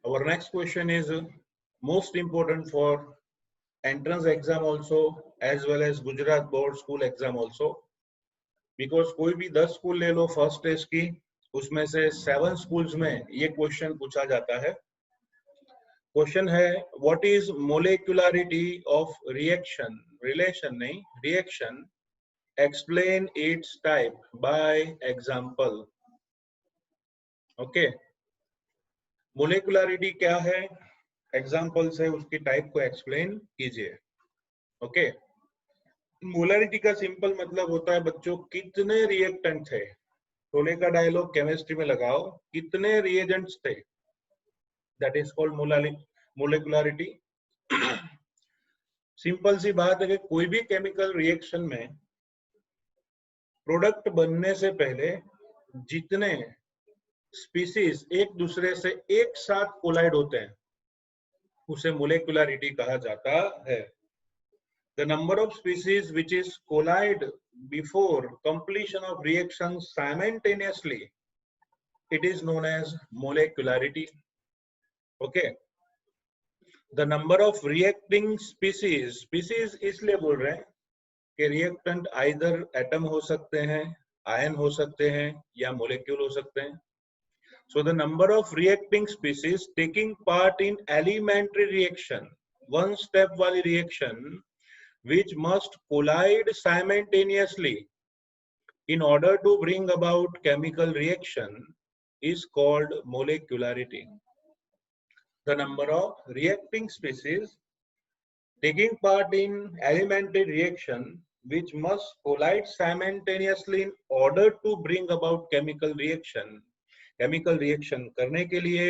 Our next question is most important for entrance exam also as well as Gujarat board school exam also, because कोई भी 10 school ले लो first test की, उसमें से 7 schools में ये क्वेश्चन पूछा जाता है. क्वेश्चन है what is molecularity of reaction, relation नहीं, reaction, explain its type by example. Okay, molecularity क्या है, एग्जांपल से उसकी टाइप को एक्सप्लेन कीजिए. ओके, मोलरिटी का सिंपल मतलब होता है बच्चों कितने रिएक्टेंट थे. शोले का डायलॉग केमिस्ट्री में लगाओ, कितने रिएजेंट्स थे, that is called molecularity. Simple सी बात है कि कोई भी केमिकल रिएक्शन में प्रोडक्ट बनने से पहले जितने स्पीसीज एक दूसरे से एक साथ कोलाइड होते हैं उसे मोलेकुलरिटी कहा जाता है. The number of species which is collide before completion of reaction simultaneously, it is known as molecularity. Okay. The number of reacting species, species इसलिए बोल रहे हैं कि reactant either atom हो सकते हैं, ion हो सकते हैं या molecule हो सकते हैं. So the number of reacting species taking part in elementary reaction, one step वाली reaction which must collide simultaneously in order to bring about chemical reaction is called molecularity. The number of reacting species taking part in elementary reaction which must collide simultaneously in order to bring about chemical reaction. Chemical reaction करने के लिए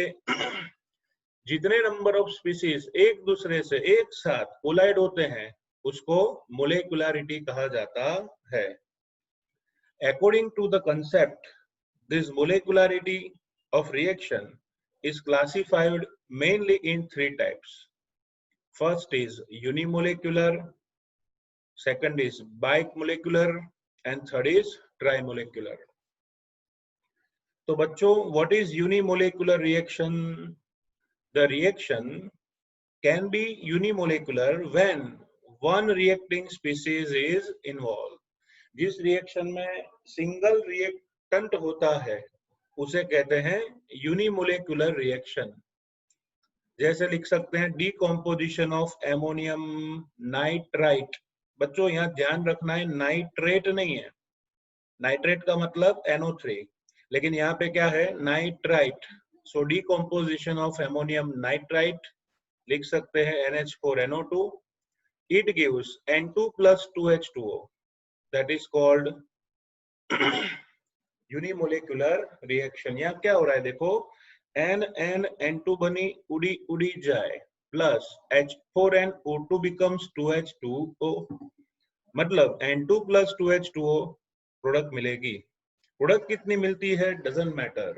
जितने number of species एक दूसरे से एक साथ collide होते हैं उसको मोलेकुलरिटी कहा जाता है. According to the concept, this molecularity of reaction is classified mainly in 3 types. First is unimolecular, second is bimolecular, and third is trimolecular. तो बच्चों, what is unimolecular reaction? The reaction can be unimolecular when one reacting species is involved. जिस reaction में single reactant होता है उसे कहते हैं यूनिमोलेकुलर reaction. जैसे लिख सकते हैं डीकॉम्पोजिशन ऑफ एमोनियम नाइट्राइट. बच्चों यहाँ ध्यान रखना है नाइट्रेट नहीं है, नाइट्रेट का मतलब NO3, लेकिन यहाँ पे क्या है nitrite. So decomposition of ammonium nitrite लिख सकते हैं NH4NO2. It gives N2 plus 2H2O. That is called unimolecular reaction. यहाँ क्या हो रहा है देखो, N2 बनी उड़ी उड़ी जाए प्लस H4NO2 becomes 2H2O, मतलब N2 plus 2H2O प्रोडक्ट मिलेगी. प्रोडक्ट कितनी मिलती है doesn't matter,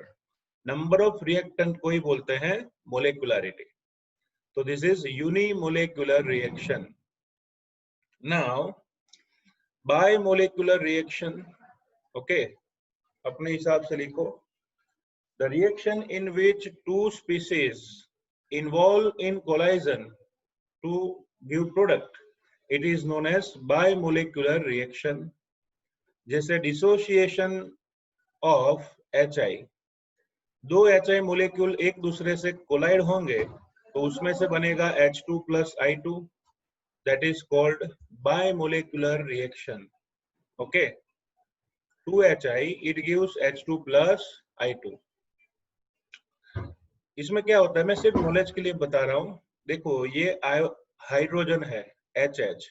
number of reactant को ही बोलते हैं मोलेकुलरिटी. तो this is unimolecular reaction. Now bimolecular reaction, okay, अपने हिसाब से लिखो. The reaction in which two species involve in collision to give product, it is known as bimolecular reaction. जैसे dissociation of HI, दो HI मोलेक्यूल एक दूसरे से collide होंगे तो उसमें से बनेगा H2 plus I2. That is called bimolecular reaction. Okay, 2HI it gives H2 plus I2. इसमें क्या होता है, मैं सिर्फ नॉलेज के लिए बता रहा हूं. देखो ये हाइड्रोजन है HH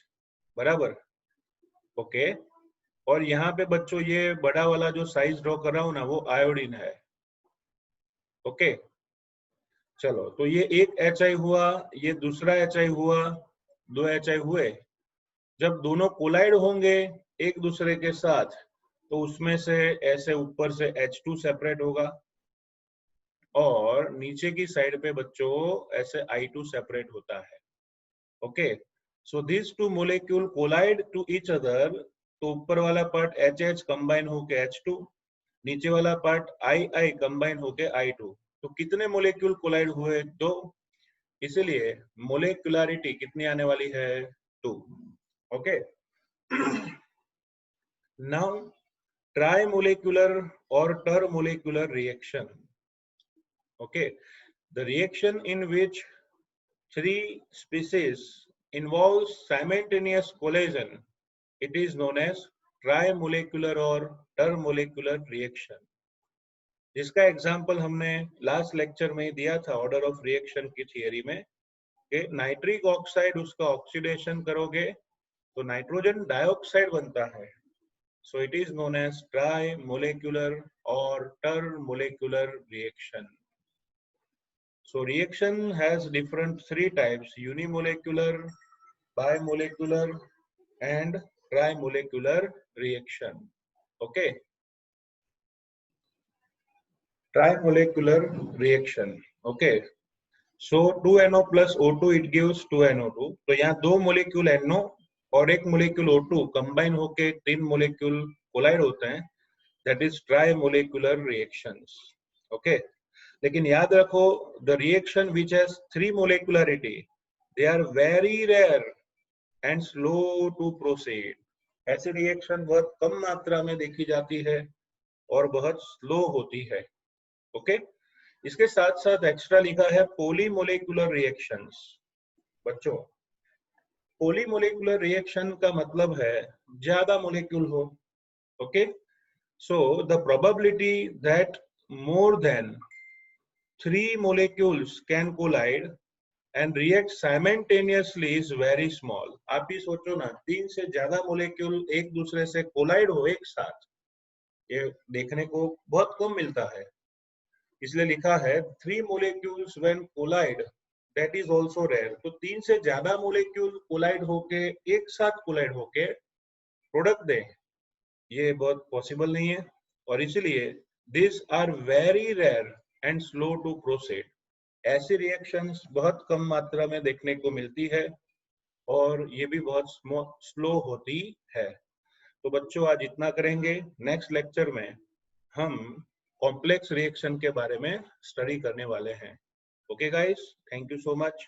बराबर. ओके, और यहाँ पे बच्चों ये बड़ा वाला जो साइज ड्रॉ कर रहा हूं ना वो आयोडीन है. ओके, चलो तो ये एक HI हुआ, ये दूसरा HI हुआ, 2 HI हुए. जब दोनों कोलाइड होंगे एक दूसरे के साथ तो उसमें से ऐसे ऊपर से H2 सेपरेट होगा और नीचे की साइड पे बच्चों ऐसे I2 सेपरेट होता है. Okay, so this two molecule collide to each other. तो ऊपर वाला पार्ट HH कंबाइन होके H2, नीचे वाला पार्ट II कंबाइन होके I2. तो कितने मोलेक्यूल कोलाइड हुए? 2, इसलिए मोलेकुलरिटी कितनी आने वाली है? 2. Okay. Now trimolecular or termolecular reaction. Okay, the reaction in which 3 species involves simultaneous collision, it is known as trimolecular or termolecular reaction. जिसका एग्जाम्पल हमने लास्ट लेक्चर में दिया था ऑर्डर ऑफ रिएक्शन की थियरी में, कि नाइट्रिक ऑक्साइड उसका oxidation करोगे तो नाइट्रोजन डाइऑक्साइड बनता है. So it is known as trimolecular or termolecular reaction. So reaction has different 3 types: unimolecular, bimolecular and trimolecular reaction. Okay. Trimolecular reaction. Okay. So 2NO plus O2 it gives 2NO2. तो यहाँ 2 molecule NO और 1 molecule O2 combine होके 3 molecule collide होते हैं. That is trimolecular reactions. Okay. लेकिन याद रखो, the reaction which has 3 molecularity, they are very rare and slow to proceed. ऐसी रिएक्शन बहुत कम मात्रा में देखी जाती है और बहुत स्लो होती है. ओके. इसके साथ साथ एक्स्ट्रा लिखा है पॉलीमोलेकुलर रिएक्शंस. बच्चों, पॉलीमोलेकुलर रिएक्शन का मतलब है ज्यादा मोलेक्यूल हो. Okay. So the probability that more than 3 molecules can collide and react simultaneously is very small. आप ही सोचो ना, 3 से ज्यादा मोलेक्यूल एक दूसरे से कोलाइड हो एक साथ, ये देखने को बहुत कम मिलता है. इसलिए लिखा है 3 molecules when collide, that is also rare. तो 3 से ज्यादा मोलेक्यूल कोलाइड होके एक साथ कोलाइड होके प्रोडक्ट दें, ये बहुत पॉसिबल नहीं है. और इसलिए these are very rare and slow to proceed. ऐसी रिएक्शंस बहुत कम मात्रा में देखने को मिलती है और ये भी बहुत स्लो होती है. तो बच्चों, आज इतना करेंगे. नेक्स्ट लेक्चर में हम कॉम्प्लेक्स रिएक्शन के बारे में स्टडी करने वाले हैं. Okay guys, thank you so much.